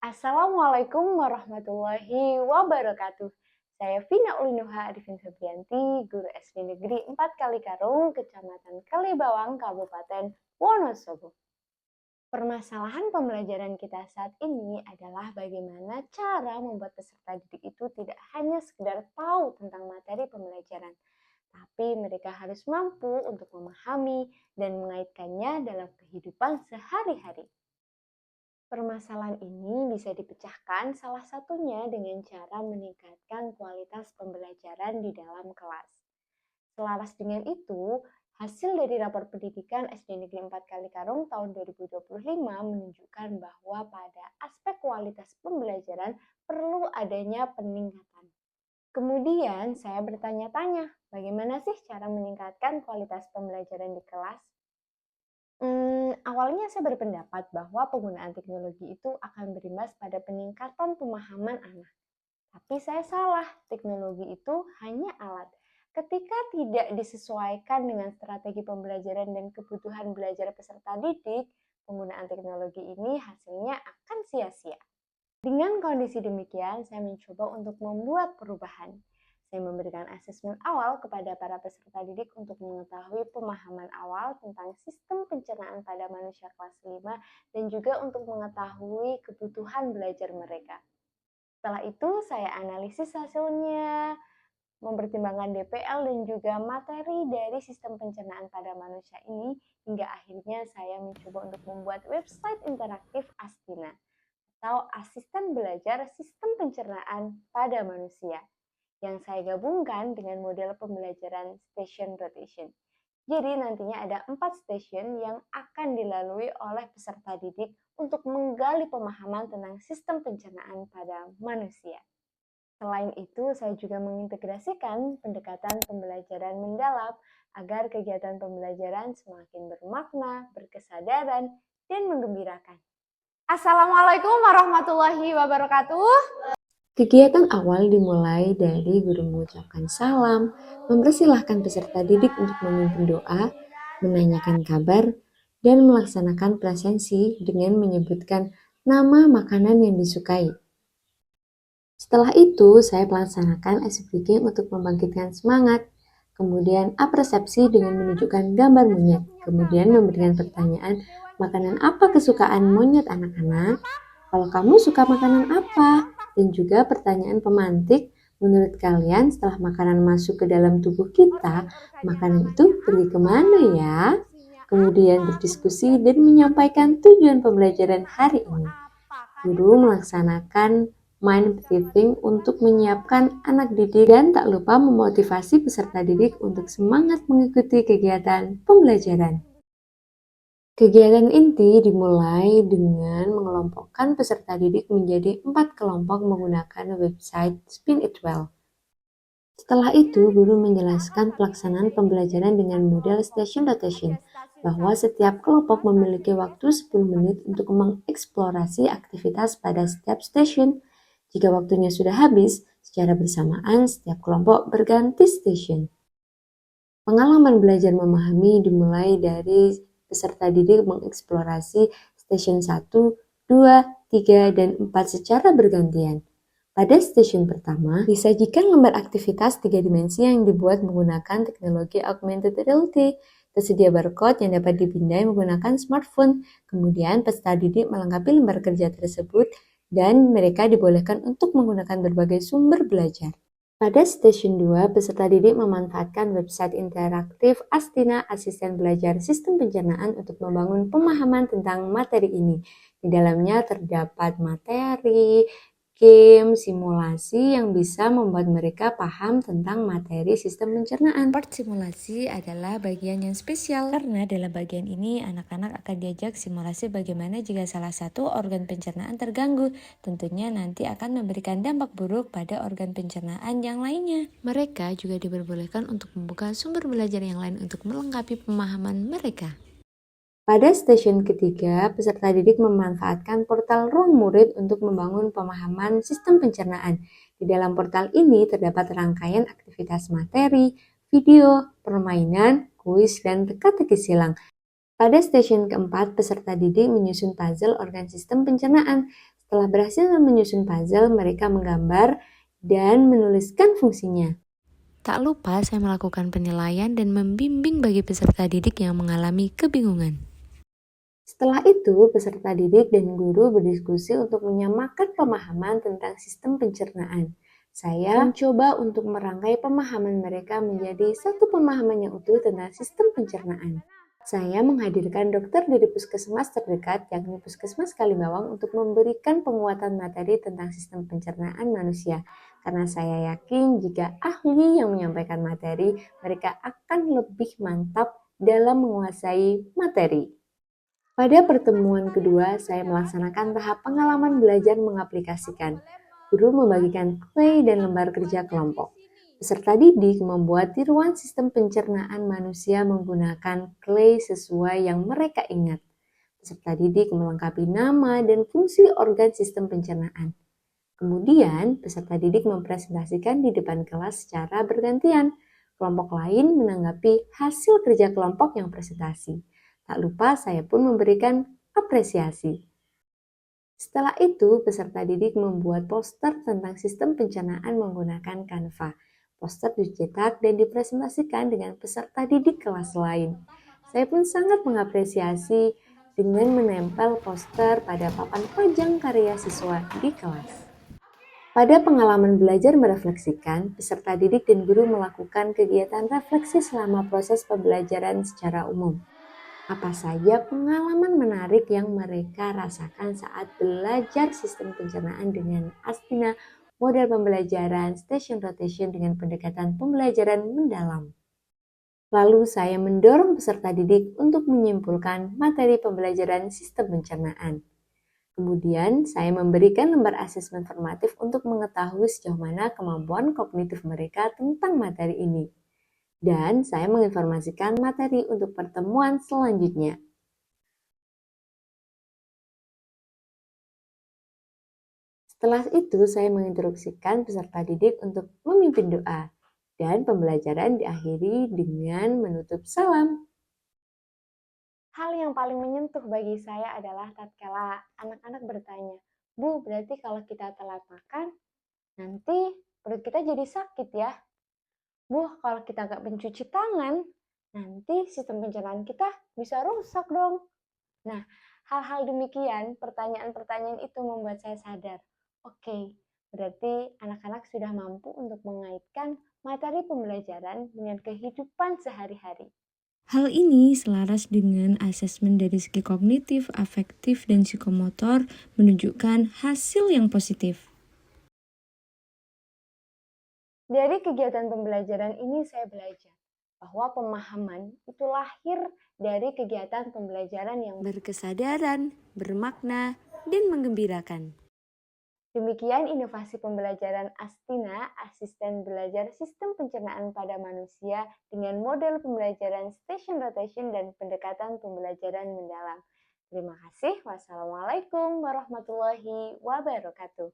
Assalamualaikum warahmatullahi wabarakatuh. Saya Vina Ulinuha Arifin Febrianti, Guru SD Negeri 4 Kalikarung, Kecamatan Kalibawang, Kabupaten Wonosobo. Permasalahan pembelajaran kita saat ini adalah bagaimana cara membuat peserta didik itu tidak hanya sekedar tahu tentang materi pembelajaran, tapi mereka harus mampu untuk memahami dan mengaitkannya dalam kehidupan sehari-hari. Permasalahan ini bisa dipecahkan salah satunya dengan cara meningkatkan kualitas pembelajaran di dalam kelas. Selaras dengan itu, hasil dari rapor pendidikan SD Negeri 4 Kalikarung tahun 2025 menunjukkan bahwa pada aspek kualitas pembelajaran perlu adanya peningkatan. Kemudian saya bertanya-tanya, bagaimana sih cara meningkatkan kualitas pembelajaran di kelas? Awalnya saya berpendapat bahwa penggunaan teknologi itu akan berimbas pada peningkatan pemahaman anak. Tapi saya salah, teknologi itu hanya alat. Ketika tidak disesuaikan dengan strategi pembelajaran dan kebutuhan belajar peserta didik, penggunaan teknologi ini hasilnya akan sia-sia. Dengan kondisi demikian, saya mencoba untuk membuat perubahan. Saya memberikan asesmen awal kepada para peserta didik untuk mengetahui pemahaman awal tentang sistem pencernaan pada manusia kelas 5 dan juga untuk mengetahui kebutuhan belajar mereka. Setelah itu saya analisis hasilnya, mempertimbangkan DPL dan juga materi dari sistem pencernaan pada manusia ini, hingga akhirnya saya mencoba untuk membuat website interaktif Astina atau asisten belajar sistem pencernaan pada manusia yang saya gabungkan dengan model pembelajaran station rotation. Jadi nantinya ada 4 station yang akan dilalui oleh peserta didik untuk menggali pemahaman tentang sistem pencernaan pada manusia. Selain itu, saya juga mengintegrasikan pendekatan pembelajaran mendalam agar kegiatan pembelajaran semakin bermakna, berkesadaran, dan menggembirakan. Assalamualaikum warahmatullahi wabarakatuh. Kegiatan awal dimulai dari guru mengucapkan salam, mempersilahkan peserta didik untuk memimpin doa, menanyakan kabar, dan melaksanakan prasensi dengan menyebutkan nama makanan yang disukai. Setelah itu, saya melaksanakan ice breaking untuk membangkitkan semangat, kemudian apresepsi dengan menunjukkan gambar monyet, kemudian memberikan pertanyaan, makanan apa kesukaan monyet anak-anak? Kalau kamu suka makanan apa? Dan juga pertanyaan pemantik, menurut kalian setelah makanan masuk ke dalam tubuh kita, makanan itu pergi kemana ya? Kemudian berdiskusi dan menyampaikan tujuan pembelajaran hari ini. Guru melaksanakan mind briefing untuk menyiapkan anak didik dan tak lupa memotivasi peserta didik untuk semangat mengikuti kegiatan pembelajaran. Kegiatan inti dimulai dengan mengelompokkan peserta didik menjadi 4 kelompok menggunakan website Spin It Well. Setelah itu, guru menjelaskan pelaksanaan pembelajaran dengan model station rotation, bahwa setiap kelompok memiliki waktu 10 menit untuk mengeksplorasi aktivitas pada setiap station. Jika waktunya sudah habis, secara bersamaan setiap kelompok berganti station. Pengalaman belajar memahami dimulai dari peserta didik mengeksplorasi station 1, 2, 3, dan 4 secara bergantian. Pada stasiun pertama, disajikan lembar aktivitas 3 dimensi yang dibuat menggunakan teknologi augmented reality. Tersedia barcode yang dapat dipindai menggunakan smartphone. Kemudian peserta didik melengkapi lembar kerja tersebut dan mereka dibolehkan untuk menggunakan berbagai sumber belajar. Pada stasiun 2, peserta didik memanfaatkan website interaktif Astina Asisten Belajar Sistem Pencernaan untuk membangun pemahaman tentang materi ini. Di dalamnya terdapat materi, game, simulasi yang bisa membuat mereka paham tentang materi sistem pencernaan. Part simulasi adalah bagian yang spesial karena dalam bagian ini anak-anak akan diajak simulasi bagaimana jika salah satu organ pencernaan terganggu. Tentunya nanti akan memberikan dampak buruk pada organ pencernaan yang lainnya. Mereka juga diperbolehkan untuk membuka sumber belajar yang lain untuk melengkapi pemahaman mereka. Pada stasiun ketiga, peserta didik memanfaatkan portal Ruang Murid untuk membangun pemahaman sistem pencernaan. Di dalam portal ini terdapat rangkaian aktivitas materi, video, permainan, kuis, dan teka-teki silang. Pada stasiun keempat, peserta didik menyusun puzzle organ sistem pencernaan. Setelah berhasil menyusun puzzle, mereka menggambar dan menuliskan fungsinya. Tak lupa saya melakukan penilaian dan membimbing bagi peserta didik yang mengalami kebingungan. Setelah itu, peserta didik dan guru berdiskusi untuk menyamakan pemahaman tentang sistem pencernaan. Saya mencoba untuk merangkai pemahaman mereka menjadi satu pemahaman yang utuh tentang sistem pencernaan. Saya menghadirkan dokter dari puskesmas terdekat, yakni Puskesmas Kalibawang, untuk memberikan penguatan materi tentang sistem pencernaan manusia. Karena saya yakin jika ahli yang menyampaikan materi, mereka akan lebih mantap dalam menguasai materi. Pada pertemuan kedua, saya melaksanakan tahap pengalaman belajar mengaplikasikan. Guru membagikan clay dan lembar kerja kelompok. Peserta didik membuat tiruan sistem pencernaan manusia menggunakan clay sesuai yang mereka ingat. Peserta didik melengkapi nama dan fungsi organ sistem pencernaan. Kemudian, peserta didik mempresentasikan di depan kelas secara bergantian. Kelompok lain menanggapi hasil kerja kelompok yang presentasi. Tak lupa saya pun memberikan apresiasi. Setelah itu, peserta didik membuat poster tentang sistem pencernaan menggunakan Canva. Poster dicetak dan dipresentasikan dengan peserta didik kelas lain. Saya pun sangat mengapresiasi dengan menempel poster pada papan pajang karya siswa di kelas. Pada pengalaman belajar merefleksikan, peserta didik dan guru melakukan kegiatan refleksi selama proses pembelajaran secara umum. Apa saja pengalaman menarik yang mereka rasakan saat belajar sistem pencernaan dengan Astina, model pembelajaran station rotation dengan pendekatan pembelajaran mendalam. Lalu saya mendorong peserta didik untuk menyimpulkan materi pembelajaran sistem pencernaan. Kemudian saya memberikan lembar asesmen formatif untuk mengetahui sejauh mana kemampuan kognitif mereka tentang materi ini. Dan saya menginformasikan materi untuk pertemuan selanjutnya. Setelah itu, saya menginstruksikan peserta didik untuk memimpin doa, dan pembelajaran diakhiri dengan menutup salam. Hal yang paling menyentuh bagi saya adalah tatkala anak-anak bertanya, "Bu, berarti kalau kita telat makan, nanti perut kita jadi sakit ya? Bu, kalau kita nggak mencuci tangan, nanti sistem pencernaan kita bisa rusak dong." Nah, hal-hal demikian, pertanyaan-pertanyaan itu membuat saya sadar, oke, berarti anak-anak sudah mampu untuk mengaitkan materi pembelajaran dengan kehidupan sehari-hari. Hal ini selaras dengan asesmen dari segi kognitif, afektif, dan psikomotor menunjukkan hasil yang positif. Dari kegiatan pembelajaran ini saya belajar bahwa pemahaman itu lahir dari kegiatan pembelajaran yang Berkesadaran, bermakna, dan menggembirakan. Demikian inovasi pembelajaran Astina, asisten belajar sistem pencernaan pada manusia dengan model pembelajaran station rotation dan pendekatan pembelajaran mendalam. Terima kasih. Wassalamualaikum warahmatullahi wabarakatuh.